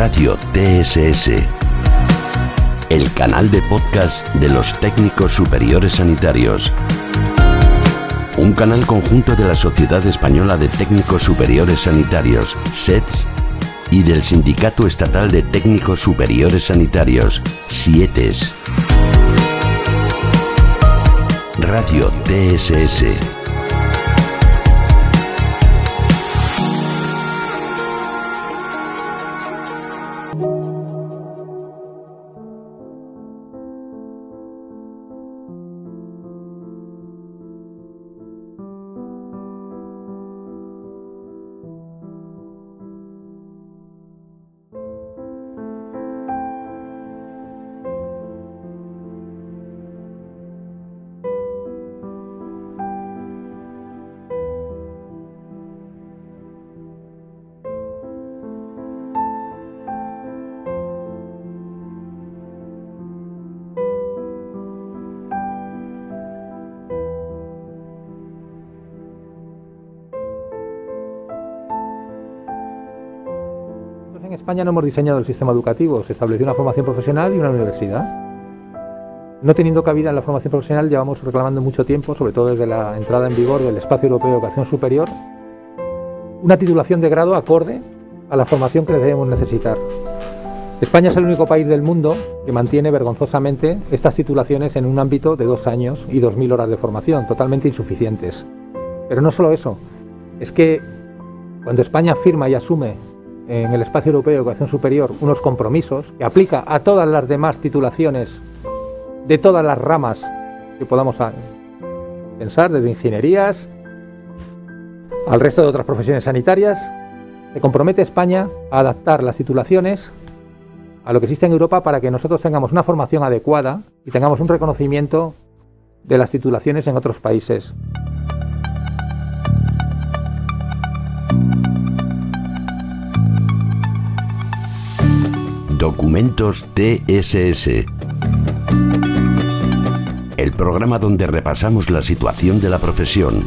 Radio TSS, el canal de podcast de los técnicos superiores sanitarios. Un canal conjunto de la Sociedad Española de Técnicos Superiores Sanitarios, SETS, y del Sindicato Estatal de Técnicos Superiores Sanitarios, SIETES. Radio TSS. En España no hemos diseñado el sistema educativo, se estableció una formación profesional y una universidad. No teniendo cabida en la formación profesional, llevamos reclamando mucho tiempo, sobre todo desde la entrada en vigor del Espacio Europeo de Educación Superior, una titulación de grado acorde a la formación que debemos necesitar. España es el único país del mundo que mantiene vergonzosamente estas titulaciones en un ámbito de 2 años y 2.000 horas de formación, totalmente insuficientes. Pero no solo eso, es que cuando España firma y asume en el Espacio Europeo de Educación Superior unos compromisos que aplica a todas las demás titulaciones de todas las ramas que podamos pensar, desde ingenierías al resto de otras profesiones sanitarias, se compromete España a adaptar las titulaciones a lo que existe en Europa para que nosotros tengamos una formación adecuada y tengamos un reconocimiento de las titulaciones en otros países. Documentos TSS. El programa donde repasamos la situación de la profesión.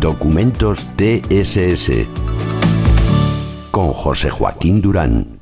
Documentos TSS. Con José Joaquín Durán.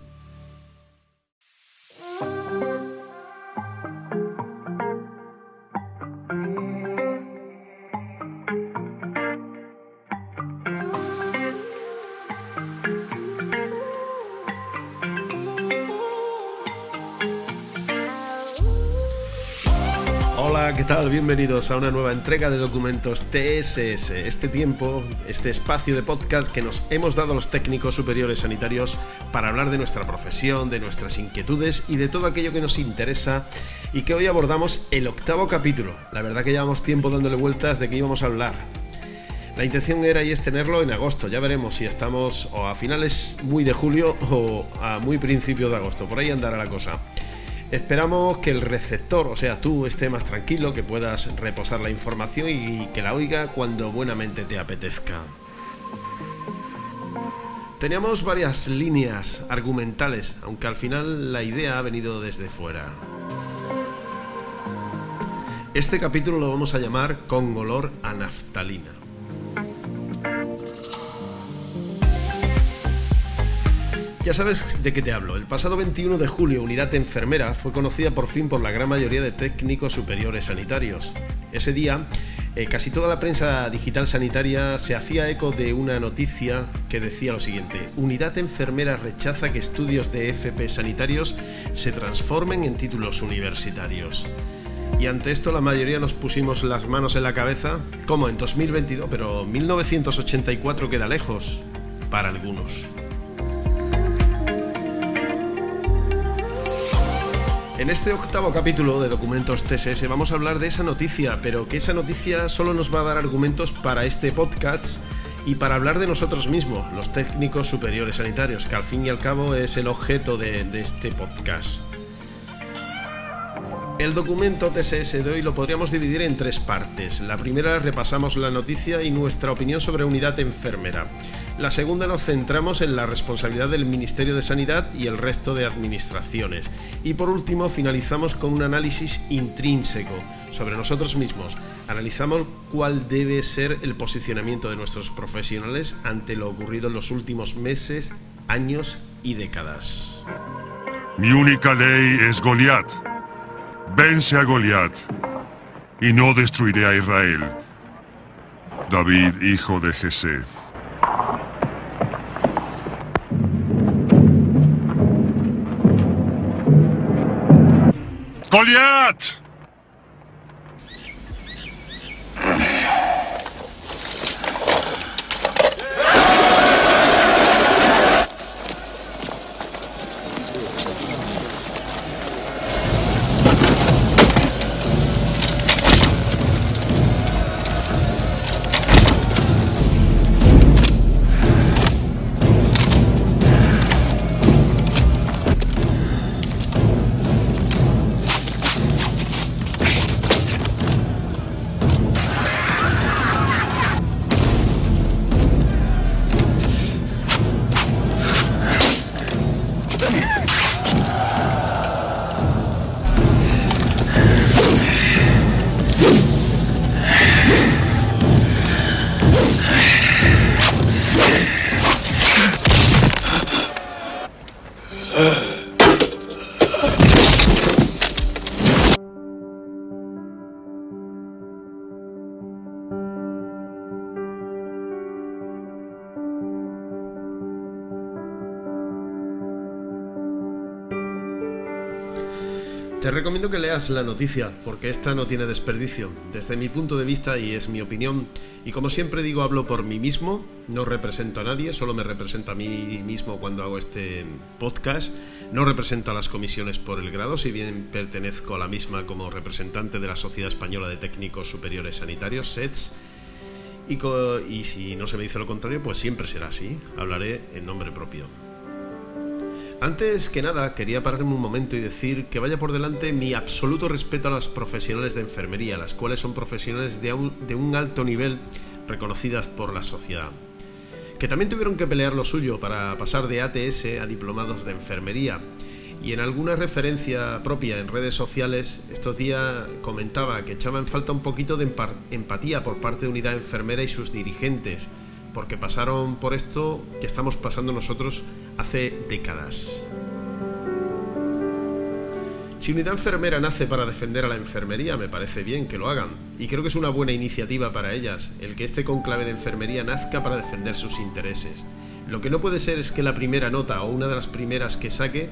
Hola, ¿qué tal? Bienvenidos a una nueva entrega de Documentos TSS, este espacio de podcast que nos hemos dado los técnicos superiores sanitarios para hablar de nuestra profesión, de nuestras inquietudes y de todo aquello que nos interesa, y que hoy abordamos el 8º capítulo. La verdad que llevamos tiempo dándole vueltas de qué íbamos a hablar. La intención era y es tenerlo en agosto, ya veremos si estamos o a finales muy de julio o a muy principios de agosto, por ahí andará la cosa. Esperamos que el receptor, o sea tú, esté más tranquilo, que puedas reposar la información y que la oiga cuando buenamente te apetezca. Teníamos varias líneas argumentales, aunque al final la idea ha venido desde fuera. Este capítulo lo vamos a llamar Con olor a naftalina. Ya sabes de qué te hablo. El pasado 21 de julio, Unidad Enfermera fue conocida por fin por la gran mayoría de técnicos superiores sanitarios. Ese día, casi toda la prensa digital sanitaria se hacía eco de una noticia que decía lo siguiente: Unidad Enfermera rechaza que estudios de FP sanitarios se transformen en títulos universitarios. Y ante esto la mayoría nos pusimos las manos en la cabeza. ¿Cómo? En 2022, pero 1984 queda lejos para algunos. En este 8º capítulo de Documentos TSS vamos a hablar de esa noticia, pero que esa noticia solo nos va a dar argumentos para este podcast y para hablar de nosotros mismos, los técnicos superiores sanitarios, que al fin y al cabo es el objeto de este podcast. El documento TSS de hoy lo podríamos dividir en tres partes. La primera repasamos la noticia y nuestra opinión sobre unidad enfermera. La segunda nos centramos en la responsabilidad del Ministerio de Sanidad y el resto de administraciones. Y por último finalizamos con un análisis intrínseco sobre nosotros mismos. Analizamos cuál debe ser el posicionamiento de nuestros profesionales ante lo ocurrido en los últimos meses, años y décadas. Mi única ley es Goliat. Vence a Goliat, y no destruiré a Israel. David, hijo de Jesé. ¡Goliat! Te recomiendo que leas la noticia, porque esta no tiene desperdicio, desde mi punto de vista y es mi opinión. Y como siempre digo, hablo por mí mismo, no represento a nadie, solo me represento a mí mismo cuando hago este podcast. No represento a las comisiones por el grado, si bien pertenezco a la misma como representante de la Sociedad Española de Técnicos Superiores Sanitarios, SETS. Y si no se me dice lo contrario, pues siempre será así, hablaré en nombre propio. Antes que nada, quería pararme un momento y decir que vaya por delante mi absoluto respeto a las profesionales de enfermería, las cuales son profesionales de un alto nivel reconocidas por la sociedad, que también tuvieron que pelear lo suyo para pasar de ATS a diplomados de enfermería. Y en alguna referencia propia en redes sociales, estos días comentaba que echaba en falta un poquito de empatía por parte de Unidad Enfermera y sus dirigentes, porque pasaron por esto que estamos pasando nosotros hace décadas. Si Unidad Enfermera nace para defender a la enfermería, me parece bien que lo hagan, y creo que es una buena iniciativa para ellas, el que este cónclave de enfermería nazca para defender sus intereses. Lo que no puede ser es que la primera nota o una de las primeras que saque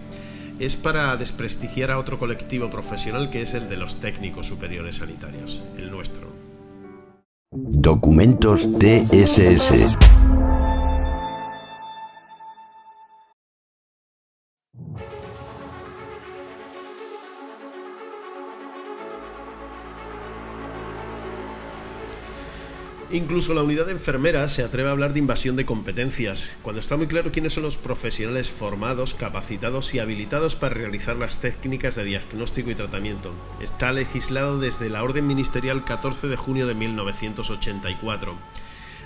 es para desprestigiar a otro colectivo profesional que es el de los técnicos superiores sanitarios, el nuestro. Documentos TSS. Incluso la unidad de enfermeras se atreve a hablar de invasión de competencias, cuando está muy claro quiénes son los profesionales formados, capacitados y habilitados para realizar las técnicas de diagnóstico y tratamiento. Está legislado desde la Orden Ministerial 14 de junio de 1984.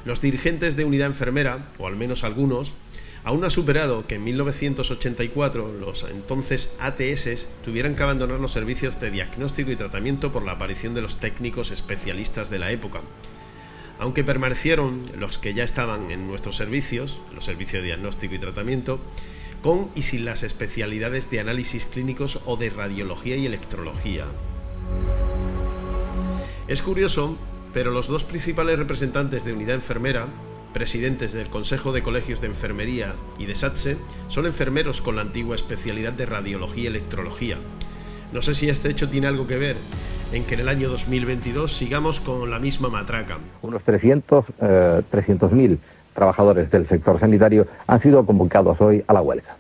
Los dirigentes de unidad enfermera, o al menos algunos, aún ha superado que en 1984 los entonces ATS tuvieran que abandonar los servicios de diagnóstico y tratamiento por la aparición de los técnicos especialistas de la época. Aunque permanecieron los que ya estaban en nuestros servicios, los servicios de diagnóstico y tratamiento, con y sin las especialidades de análisis clínicos o de radiología y electrología. Es curioso, pero los dos principales representantes de unidad enfermera, presidentes del Consejo de Colegios de Enfermería y de SATSE, son enfermeros con la antigua especialidad de radiología y electrología. No sé si este hecho tiene algo que ver en que en el año 2022 sigamos con la misma matraca. Unos 300.000 trabajadores del sector sanitario han sido convocados hoy a la huelga.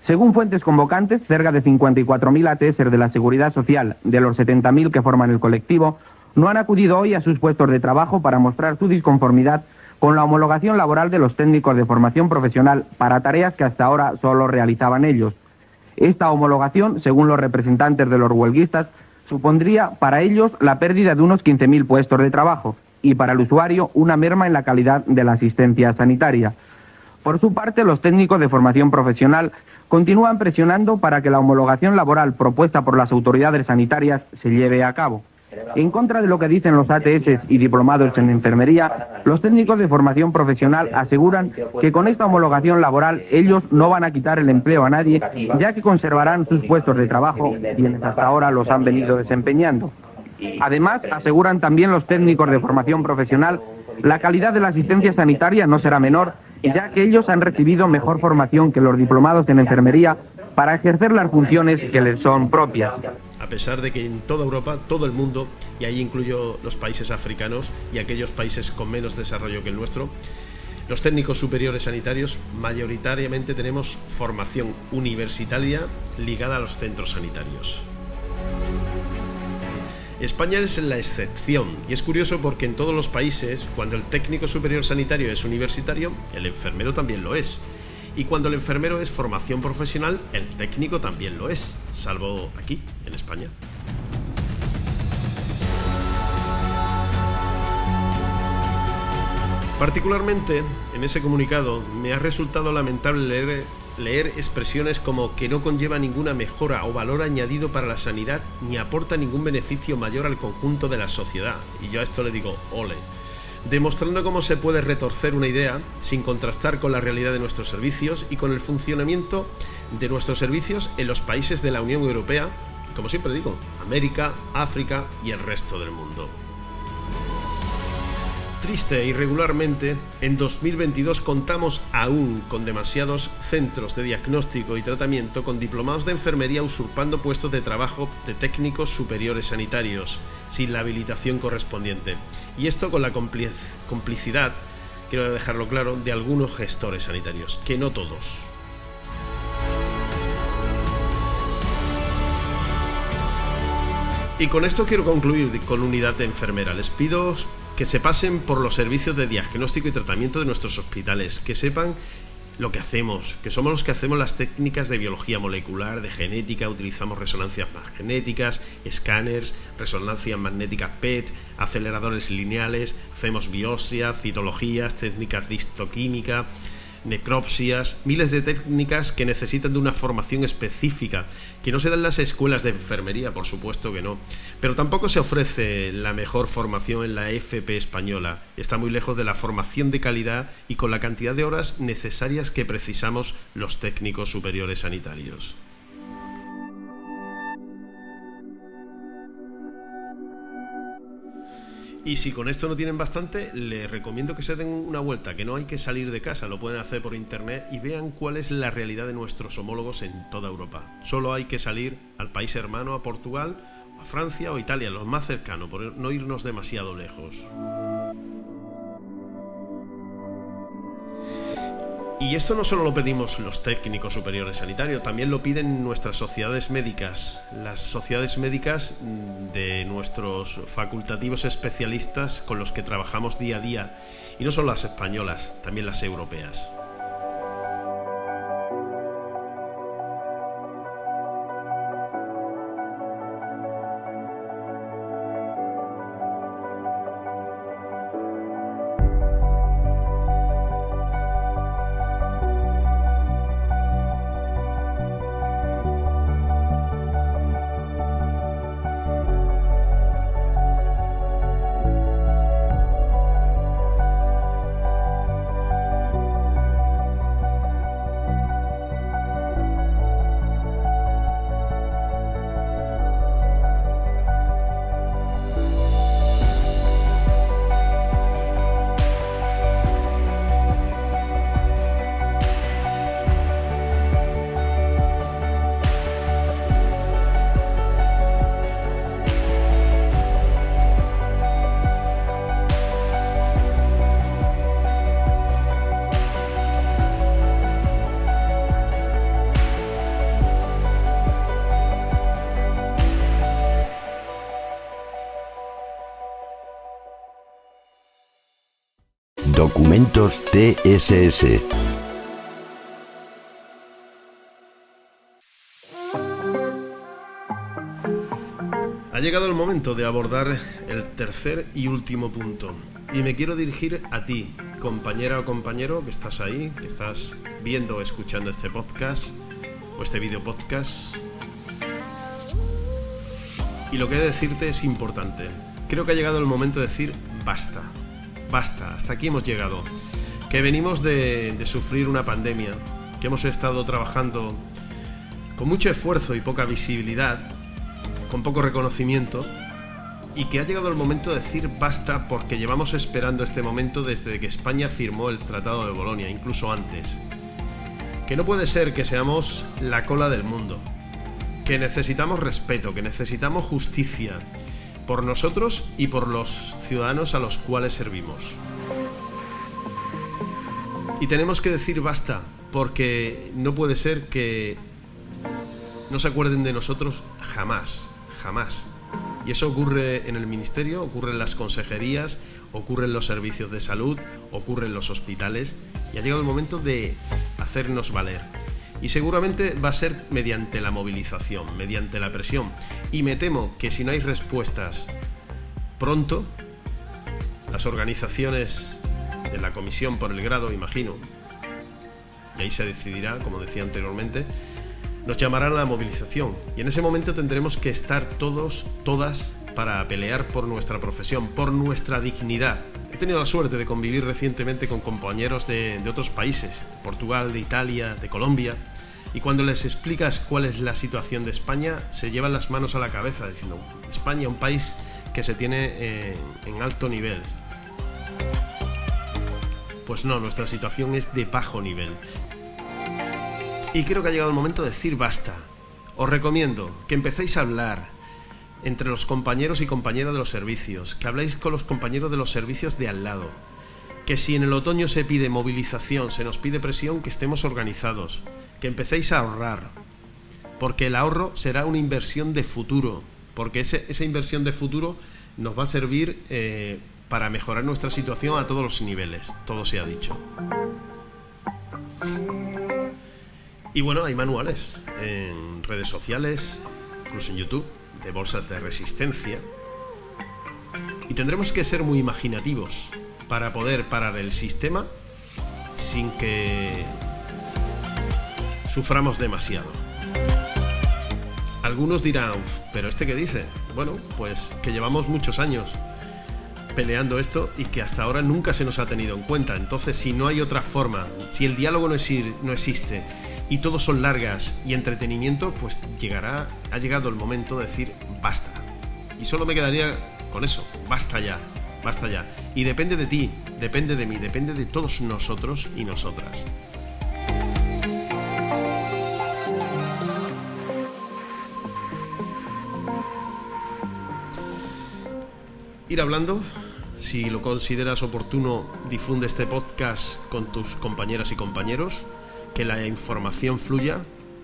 Según fuentes convocantes, cerca de 54.000 ATS de la Seguridad Social, de los 70.000 que forman el colectivo, no han acudido hoy a sus puestos de trabajo para mostrar su disconformidad con la homologación laboral de los técnicos de formación profesional para tareas que hasta ahora solo realizaban ellos. Esta homologación, según los representantes de los huelguistas, supondría para ellos la pérdida de unos 15.000 puestos de trabajo y para el usuario una merma en la calidad de la asistencia sanitaria. Por su parte, los técnicos de formación profesional continúan presionando para que la homologación laboral propuesta por las autoridades sanitarias se lleve a cabo. En contra de lo que dicen los ATS y diplomados en enfermería, los técnicos de formación profesional aseguran que con esta homologación laboral ellos no van a quitar el empleo a nadie, ya que conservarán sus puestos de trabajo, quienes hasta ahora los han venido desempeñando. Además, aseguran también los técnicos de formación profesional, la calidad de la asistencia sanitaria no será menor, ya que ellos han recibido mejor formación que los diplomados en enfermería para ejercer las funciones que les son propias. A pesar de que en toda Europa, todo el mundo, y ahí incluyo los países africanos y aquellos países con menos desarrollo que el nuestro, los técnicos superiores sanitarios mayoritariamente tenemos formación universitaria ligada a los centros sanitarios. España es la excepción, y es curioso porque en todos los países, cuando el técnico superior sanitario es universitario, el enfermero también lo es. Y cuando el enfermero es formación profesional, el técnico también lo es, salvo aquí, en España. Particularmente, en ese comunicado, me ha resultado lamentable leer expresiones como que no conlleva ninguna mejora o valor añadido para la sanidad ni aporta ningún beneficio mayor al conjunto de la sociedad. Y yo a esto le digo, ole. Demostrando cómo se puede retorcer una idea sin contrastar con la realidad de nuestros servicios y con el funcionamiento de nuestros servicios en los países de la Unión Europea, como siempre digo, América, África y el resto del mundo. Triste e irregularmente, en 2022 contamos aún con demasiados centros de diagnóstico y tratamiento con diplomados de enfermería usurpando puestos de trabajo de técnicos superiores sanitarios, sin la habilitación correspondiente. Y esto con la complicidad, quiero dejarlo claro, de algunos gestores sanitarios, que no todos. Y con esto quiero concluir con Unidad de Enfermera. Les pido que se pasen por los servicios de diagnóstico y tratamiento de nuestros hospitales, que sepan lo que hacemos, que somos los que hacemos las técnicas de biología molecular, de genética, utilizamos resonancias magnéticas, escáneres, resonancias magnéticas PET, aceleradores lineales, hacemos biopsia, citologías, técnicas de histoquímica, necropsias, miles de técnicas que necesitan de una formación específica, que no se da en las escuelas de enfermería, por supuesto que no, pero tampoco se ofrece la mejor formación en la FP española. Está muy lejos de la formación de calidad y con la cantidad de horas necesarias que precisamos los técnicos superiores sanitarios. Y si con esto no tienen bastante, les recomiendo que se den una vuelta, que no hay que salir de casa, lo pueden hacer por internet y vean cuál es la realidad de nuestros homólogos en toda Europa. Solo hay que salir al país hermano, a Portugal, a Francia o Italia, los más cercanos, por no irnos demasiado lejos. Y esto no solo lo pedimos los técnicos superiores sanitarios, también lo piden nuestras sociedades médicas, las sociedades médicas de nuestros facultativos especialistas con los que trabajamos día a día, y no solo las españolas, también las europeas. Documentos TSS. Ha llegado el momento de abordar el tercer y último punto. Y me quiero dirigir a ti, compañera o compañero que estás ahí, que estás viendo o escuchando este podcast o este video podcast. Y lo que he de decirte es importante. Creo que ha llegado el momento de decir basta. Basta, hasta aquí hemos llegado. Que venimos de sufrir una pandemia, que hemos estado trabajando con mucho esfuerzo y poca visibilidad, con poco reconocimiento, y que ha llegado el momento de decir basta porque llevamos esperando este momento desde que España firmó el Tratado de Bolonia, incluso antes. Que no puede ser que seamos la cola del mundo, que necesitamos respeto, que necesitamos justicia por nosotros y por los ciudadanos a los cuales servimos. Y tenemos que decir basta, porque no puede ser que no se acuerden de nosotros jamás, jamás. Y eso ocurre en el ministerio, ocurre en las consejerías, ocurre en los servicios de salud, ocurre en los hospitales, y ha llegado el momento de hacernos valer. Y seguramente va a ser mediante la movilización, mediante la presión. Y me temo que si no hay respuestas pronto, las organizaciones de la Comisión por el Grado, imagino, y ahí se decidirá, como decía anteriormente, nos llamarán a la movilización. Y en ese momento tendremos que estar todos, todas, para pelear por nuestra profesión, por nuestra dignidad. He tenido la suerte de convivir recientemente con compañeros de otros países, de Portugal, de Italia, de Colombia, y cuando les explicas cuál es la situación de España, se llevan las manos a la cabeza diciendo: España, un país que se tiene en alto nivel. Pues no, nuestra situación es de bajo nivel. Y creo que ha llegado el momento de decir basta. Os recomiendo que empecéis a hablar entre los compañeros y compañeras de los servicios, que habléis con los compañeros de los servicios de al lado, que si en el otoño se pide movilización, se nos pide presión, que estemos organizados, que empecéis a ahorrar, porque el ahorro será una inversión de futuro, porque esa inversión de futuro nos va a servir para mejorar nuestra situación a todos los niveles, todo se ha dicho. Y bueno, hay manuales en redes sociales, incluso en YouTube, de bolsas de resistencia. Y tendremos que ser muy imaginativos para poder parar el sistema sin que suframos demasiado. Algunos dirán: ¿pero este qué dice? Bueno, pues que llevamos muchos años peleando esto y que hasta ahora nunca se nos ha tenido en cuenta. Entonces, si no hay otra forma, si el diálogo no existe y todo son largas y entretenimiento, pues ha llegado el momento de decir basta. Y solo me quedaría con eso: basta ya, basta ya. Y depende de ti, depende de mí, depende de todos nosotros y nosotras. Ir hablando. Si lo consideras oportuno, difunde este podcast con tus compañeras y compañeros, que la información fluya,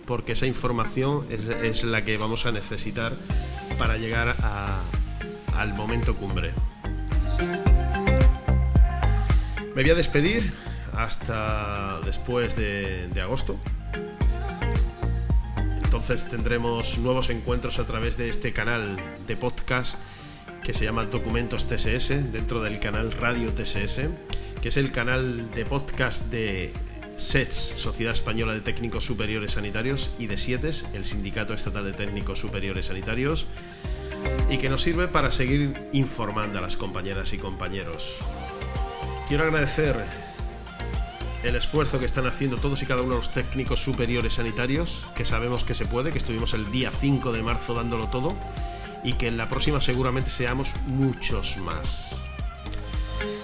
porque esa información es la que vamos a necesitar para llegar al momento cumbre. Me voy a despedir hasta después de agosto. Entonces tendremos nuevos encuentros a través de este canal de podcast que se llama Documentos TSS, dentro del canal Radio TSS, que es el canal de podcast de SETS, Sociedad Española de Técnicos Superiores Sanitarios, y de SIETES, el Sindicato Estatal de Técnicos Superiores Sanitarios, y que nos sirve para seguir informando a las compañeras y compañeros. Quiero agradecer el esfuerzo que están haciendo todos y cada uno de los técnicos superiores sanitarios, que sabemos que se puede, que estuvimos el día 5 de marzo dándolo todo, y que en la próxima seguramente seamos muchos más.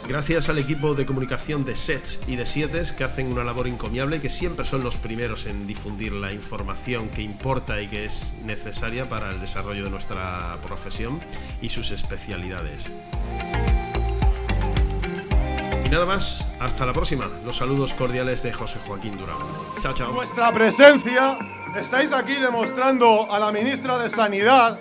Gracias al equipo de comunicación de SETS y de SIETES, que hacen una labor encomiable y que siempre son los primeros en difundir la información que importa y que es necesaria para el desarrollo de nuestra profesión y sus especialidades. Y nada más, hasta la próxima. Los saludos cordiales de José Joaquín Durán. Chao, chao. Vuestra presencia, estáis aquí demostrando a la ministra de Sanidad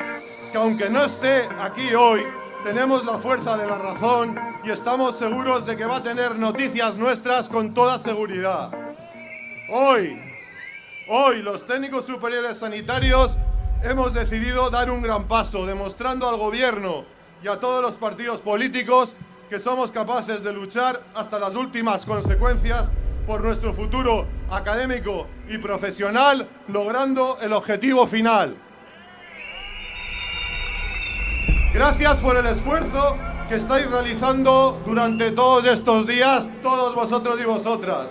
que aunque no esté aquí hoy, tenemos la fuerza de la razón y estamos seguros de que va a tener noticias nuestras con toda seguridad. Hoy los técnicos superiores sanitarios hemos decidido dar un gran paso, demostrando al Gobierno y a todos los partidos políticos que somos capaces de luchar hasta las últimas consecuencias por nuestro futuro académico y profesional, logrando el objetivo final. Gracias por el esfuerzo que estáis realizando durante todos estos días, todos vosotros y vosotras.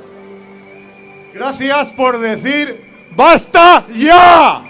Gracias por decir ¡basta ya!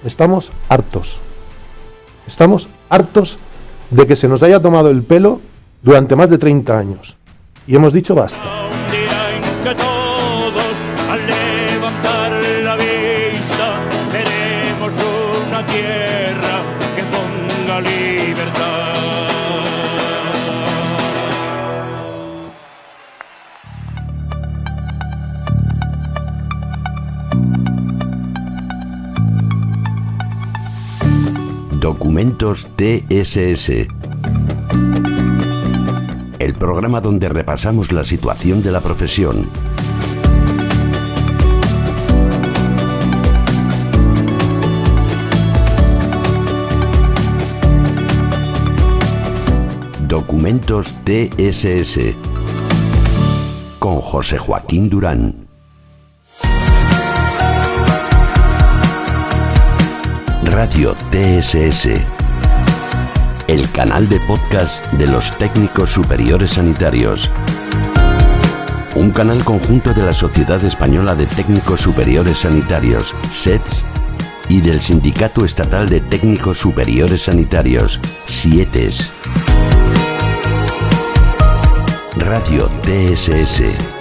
Estamos hartos. Estamos hartos de que se nos haya tomado el pelo durante más de 30 años. Y hemos dicho basta. Un día en que todos, al levantar la vista, veremos una tierra que ponga libertad. Documentos TSS. El programa donde repasamos la situación de la profesión. Documentos TSS. Con José Joaquín Durán. Radio TSS, el canal de podcast de los técnicos superiores sanitarios. Un canal conjunto de la Sociedad Española de Técnicos Superiores Sanitarios, SETS, y del Sindicato Estatal de Técnicos Superiores Sanitarios, SIETES. Radio TSS.